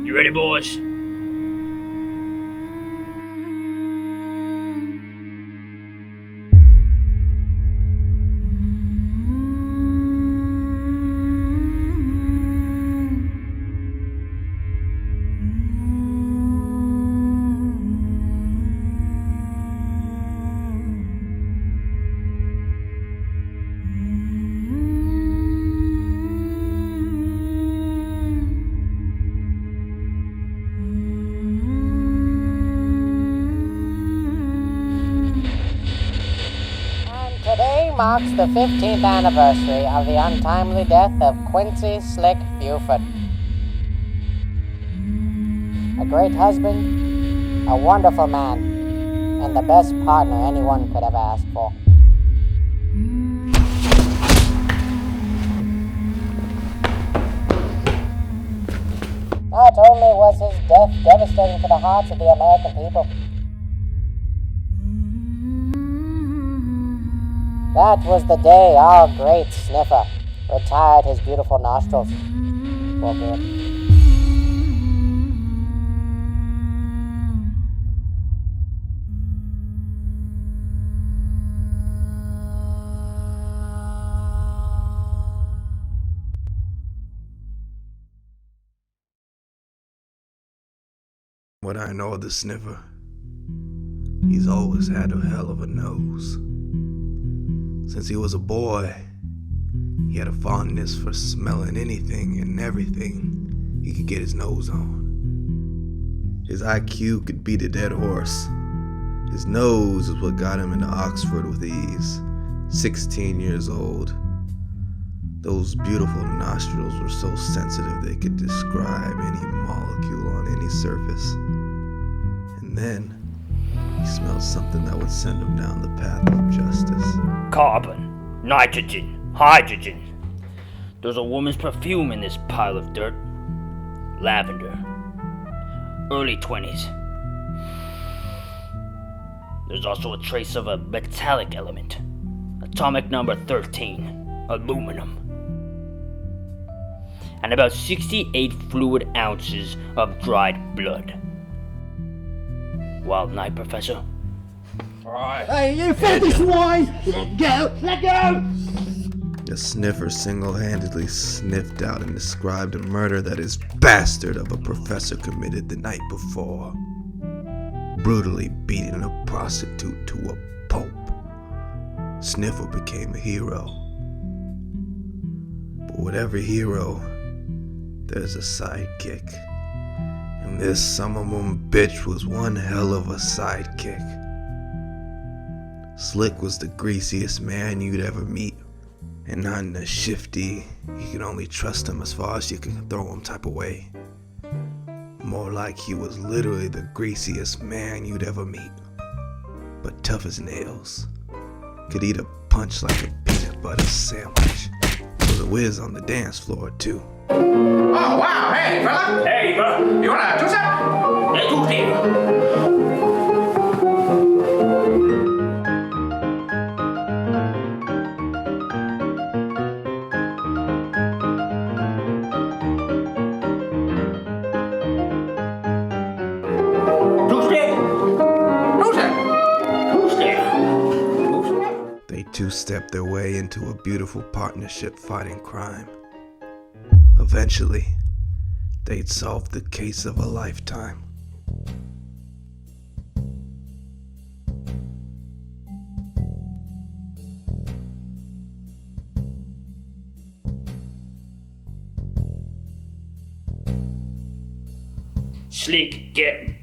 You ready, boys? Today marks the 15th anniversary of the untimely death of Quincy Slick Buford. A great husband, a wonderful man, and the best partner anyone could have asked for. Not only was his death devastating for the hearts of the American people, that was the day our great Sniffer retired his beautiful nostrils for good. What I know of the Sniffer, he's always had a hell of a nose. Since he was a boy, he had a fondness for smelling anything and everything he could get his nose on. His IQ could beat a dead horse. His nose is what got him into Oxford with ease. 16 years old. Those beautiful nostrils were so sensitive they could describe any molecule on any surface. And then he smelled something that would send him down the path of justice. Carbon, nitrogen, hydrogen. There's a woman's perfume in this pile of dirt. Lavender. Early 20s. There's also a trace of a metallic element. Atomic number 13. Aluminum. And about 68 fluid ounces of dried blood. Wild night, Professor? Alright. Hey, you filthy swine! Let go! Let go! The Sniffer single-handedly sniffed out and described a murder that his bastard of a professor committed the night before. Brutally beating a prostitute to a pulp. Sniffer became a hero. But with every hero, there's a sidekick. And this summermoon bitch was one hell of a sidekick. Slick was the greasiest man you'd ever meet. And not in a shifty, you could only trust him as far as you can throw him type of way. More like he was literally the greasiest man you'd ever meet. But tough as nails. Could eat a punch like a peanut butter sandwich. Was a whiz on the dance floor too. Oh, wow, hey, fella. Hey, bro. You wanna do something? Hey, who's here? They two-stepped their way into a beautiful partnership fighting crime. Eventually, they'd solve the case of a lifetime. Slick, get him.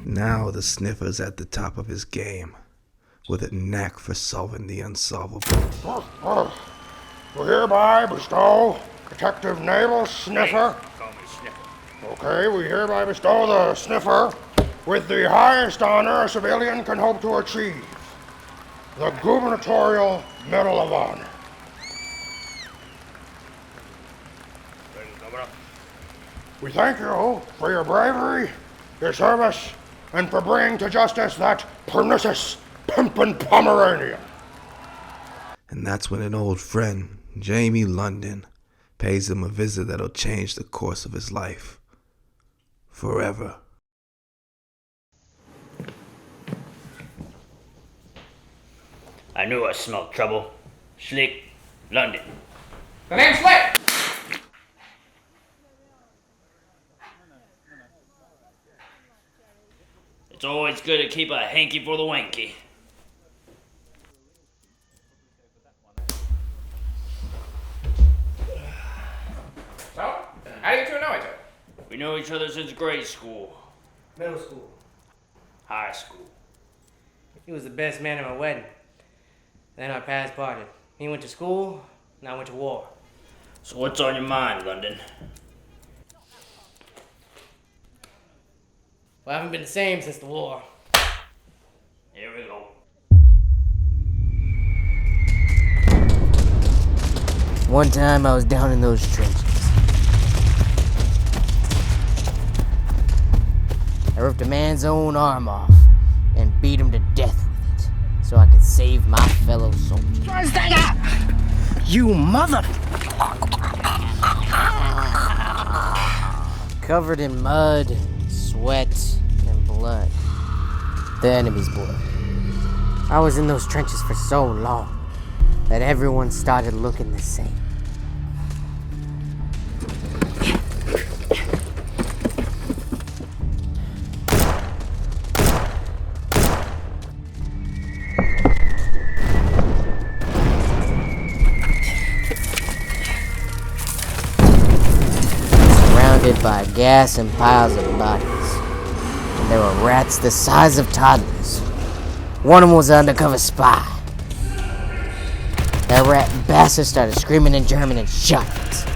Now the Sniffer's at the top of his game, with a knack for solving the unsolvable. We hereby bestow Detective Naval Sniffer. Call me Sniffer. Okay, we hereby bestow the Sniffer with the highest honor a civilian can hope to achieve, the Gubernatorial Medal of Honor. We thank you for your bravery, your service, and for bringing to justice that pernicious pimpin Pomeranian. And that's when an old friend, Jamie London, pays him a visit that'll change the course of his life forever. I knew I smelled trouble. Slick, London. The name's Slick. It's always good to keep a hanky for the wanky. So, how do you two know each other? We know each other since grade school, Middle school. high school. He was the best man at my wedding. Then our paths parted. He went to school, and I went to war. So what's on your mind, London? Well, I haven't been the same since the war. Here we go. One time I was down in those trenches. I ripped a man's own arm off and beat him to death with it so I could save my fellow soldiers. You mother... Covered in mud, sweat, and blood. The enemy's blood. I was in those trenches for so long that everyone started looking the same. Surrounded by gas and piles of bodies. And there were rats the size of toddlers. One of them was an undercover spy. That rat bastard started screaming in German and shot us.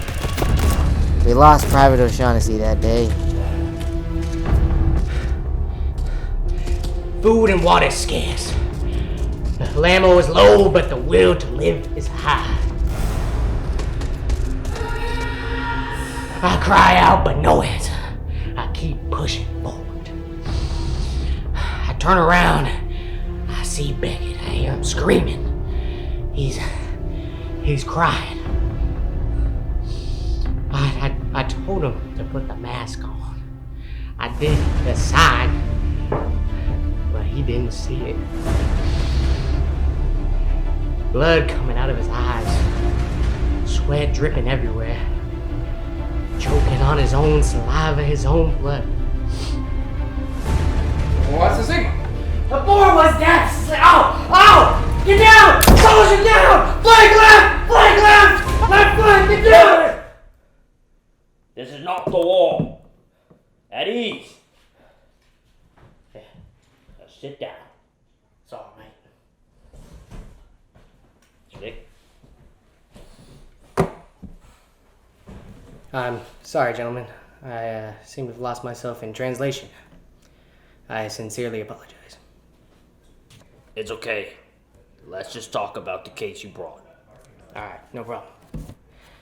We lost Private O'Shaughnessy that day. Food and water scarce. The ammo is low, but the will to live is high. I cry out, but no answer. I keep pushing forward. I turn around. I see Beckett. I hear him screaming. He's crying. I told him to put the mask on. I did the sign, but he didn't see it. Blood coming out of his eyes. Sweat dripping everywhere. Choking on his own saliva, his own blood. What's the signal? The board was dead! Ow! Ow! Get down! Soldier down! Flank left! Flank left! Left flank! Get down! This is not the wall. At ease. Now sit down. It's all right. Slick. I'm sorry, gentlemen. I seem to have lost myself in translation. I sincerely apologize. It's okay. Let's just talk about the case you brought. All right, no problem.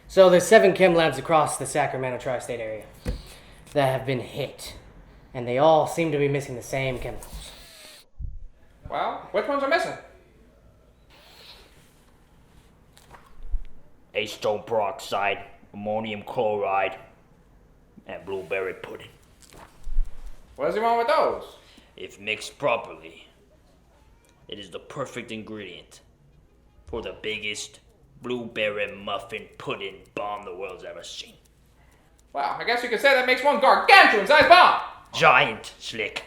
So there's 7 chem labs across the Sacramento tri-state area that have been hit, and they all seem to be missing the same chemicals. Well, which ones are missing? Acetone peroxide, ammonium chloride, and blueberry pudding. What does he want with those? If mixed properly, it is the perfect ingredient for the biggest blueberry muffin pudding bomb the world's ever seen. Well, I guess you could say that makes one gargantuan-sized bomb. Giant, Slick.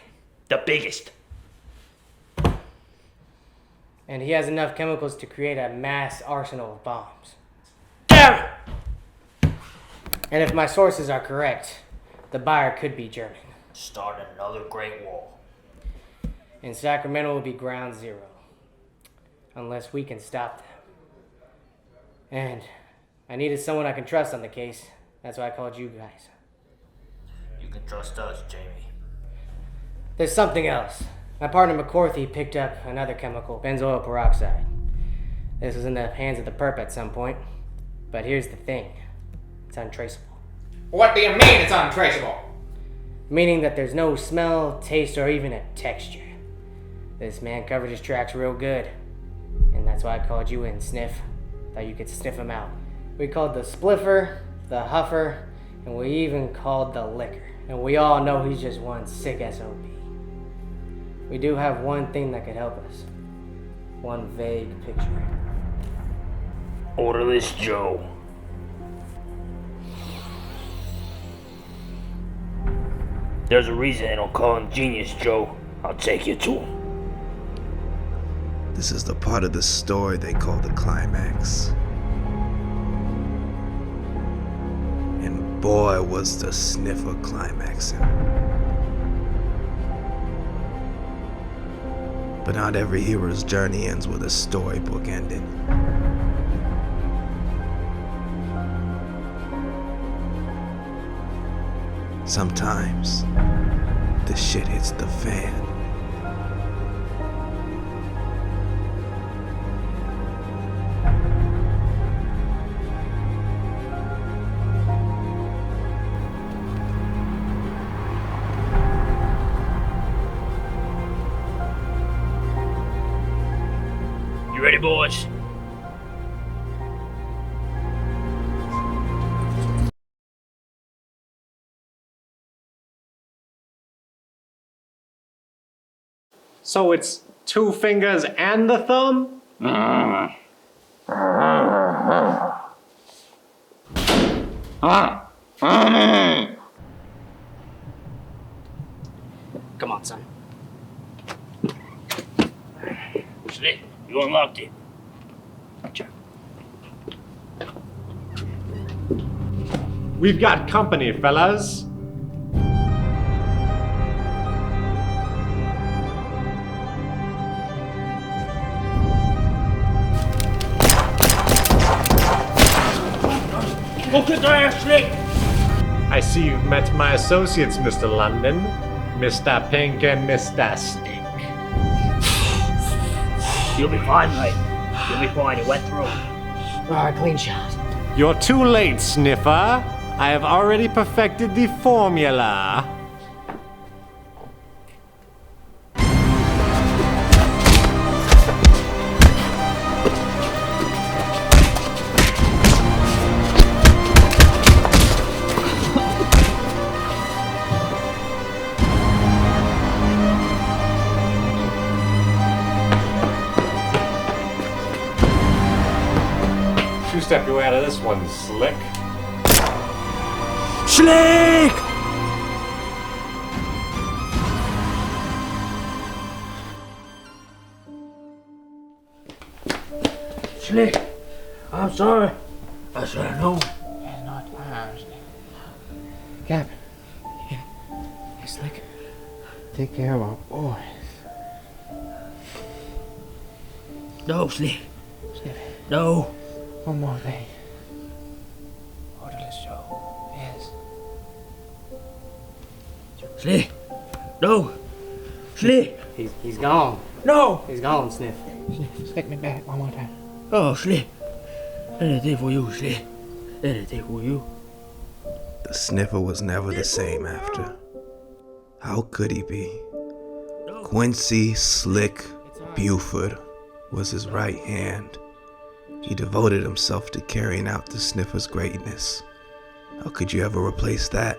The biggest. And he has enough chemicals to create a mass arsenal of bombs. Damn it! And if my sources are correct, the buyer could be German. Start another Great War. And Sacramento will be ground zero. Unless we can stop them. And I needed someone I can trust on the case. That's why I called you guys. You can trust us, Jamie. There's something else. My partner McCorthy picked up another chemical, benzoyl peroxide. This was in the hands of the perp at some point. But here's the thing. It's untraceable. What do you mean it's untraceable? Meaning that there's no smell, taste, or even a texture. This man covered his tracks real good. And that's why I called you in, Sniff. Thought you could sniff him out. We called the spliffer the huffer, and we even called the liquor. And we all know he's just one sick SOB. We do have one thing that could help us. One vague picture. Orderless Joe. There's a reason they don't call him Genius Joe. I'll take you to him. This is the part of the story they call the climax. And boy, was the Sniffer climaxing. But not every hero's journey ends with a storybook ending. Sometimes, the shit hits the fan. You ready, boys? So it's 2 fingers and the thumb? Come on, son. Slick, you unlocked it. We've got company, fellas. Go kick their ass, Slick! I see you've met my associates, Mr. London. Mr. Pink and Mr. Stick. You'll be fine, mate. You'll be fine. You went through. Alright, clean shot. You're too late, Sniffer. I have already perfected the formula. Two-step your way out of this one, Slick. Slick! Slick, I'm sorry. I should have known. It's not ours. Cap. Hey, Slick. Take care of our boys. No, Slick. No. One more thing. Orderless Joe. Yes. Slick. No. Slick. He's gone. No. He's gone, Sniff. Stick me back one more time. Oh, Slick. Anything for you, Slick. Anything for you. The Sniffer was never the same after. How could he be? Quincy Slick Buford was his right hand. He devoted himself to carrying out the Sniffer's greatness. How could you ever replace that?